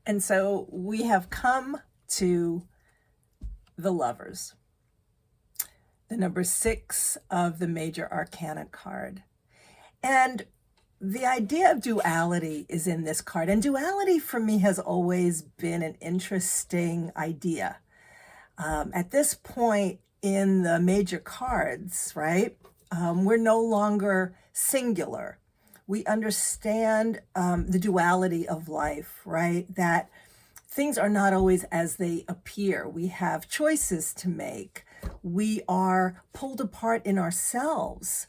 And so we have come to the Lovers, the number 6 of the Major Arcana card. And the idea of duality is in this card. And duality for me has always been an interesting idea. At this point in the major cards, right, we're no longer singular. We understand the duality of life, right? That things are not always as they appear. We have choices to make. We are pulled apart in ourselves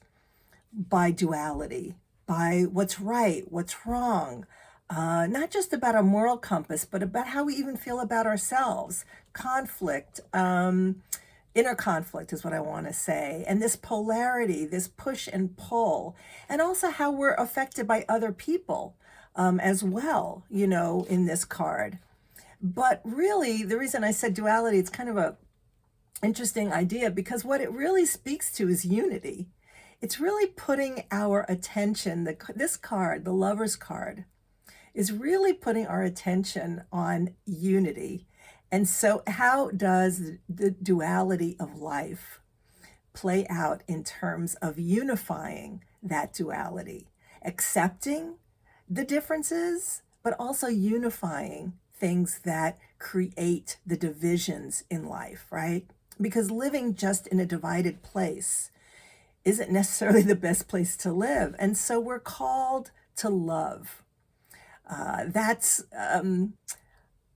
by duality, by what's right, what's wrong, not just about our moral compass, but about how we even feel about ourselves. Conflict, inner conflict is what I want to say. And this polarity, this push and pull, and also how we're affected by other people as well, in this card. But really, the reason I said duality, it's kind of a interesting idea because what it really speaks to is unity. It's really putting our attention, this card, the Lover's card, is really putting our attention on unity. And so how does the duality of life play out in terms of unifying that duality, accepting the differences, but also unifying things that create the divisions in life, right? Because living just in a divided place isn't necessarily the best place to live. And so we're called to love.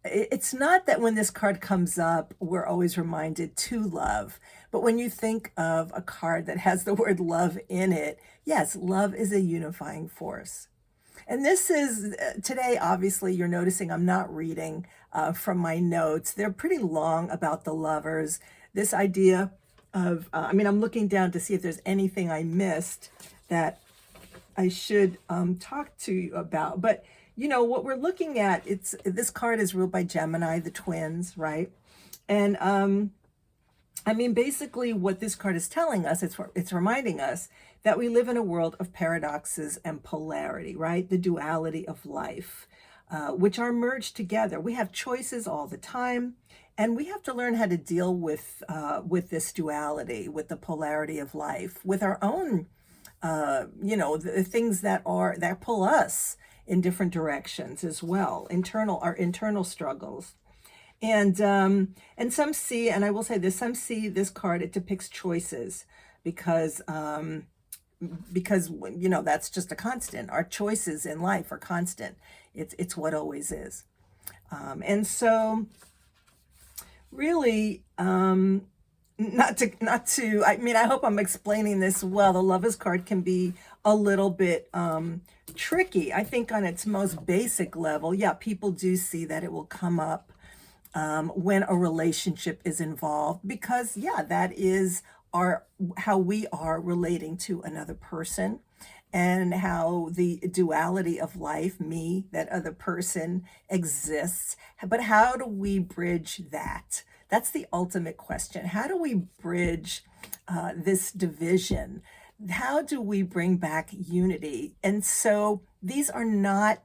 It's not that when this card comes up, we're always reminded to love. But when you think of a card that has the word love in it, yes, love is a unifying force. And this is, today, obviously, you're noticing I'm not reading from my notes. They're pretty long about the Lovers. This idea of, I'm looking down to see if there's anything I missed that I should talk to you about. But, what we're looking at, this card is ruled by Gemini, the twins, right? And, basically what this card is telling us, it's reminding us that we live in a world of paradoxes and polarity, right? The duality of life, which are merged together. We have choices all the time, and we have to learn how to deal with this duality, with the polarity of life, with our own, the things that pull us in different directions as well, our internal struggles. And some see, and I will say this, some see this card, it depicts choices because that's just a constant. Our choices in life are constant. It's what always is. And so really, not to, I hope I'm explaining this well. The Lovers card can be a little bit tricky. I think on its most basic level, yeah, people do see that it will come up when a relationship is involved, because yeah, that is how we are relating to another person, and how the duality of life, me, that other person, exists. But how do we bridge that? That's the ultimate question. How do we bridge this division? How do we bring back unity? And so these are not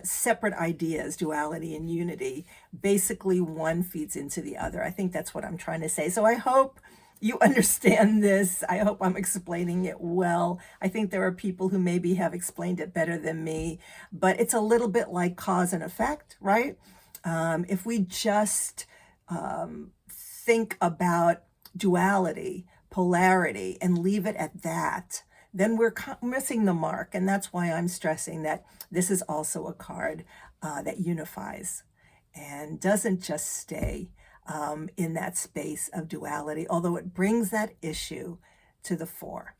separate ideas, duality and unity. Basically, one feeds into the other. I think that's what I'm trying to say. So I hope you understand this. I hope I'm explaining it well. I think there are people who maybe have explained it better than me, but it's a little bit like cause and effect, right? If we just think about duality, polarity, and leave it at that, then we're missing the mark. And that's why I'm stressing that this is also a card that unifies and doesn't just stay in that space of duality, although it brings that issue to the fore.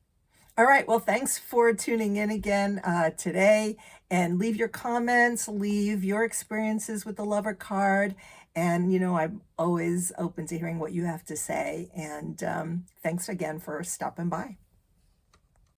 All right, well, thanks for tuning in again today, and leave your comments, leave your experiences with the Lover card, and I'm always open to hearing what you have to say, and thanks again for stopping by.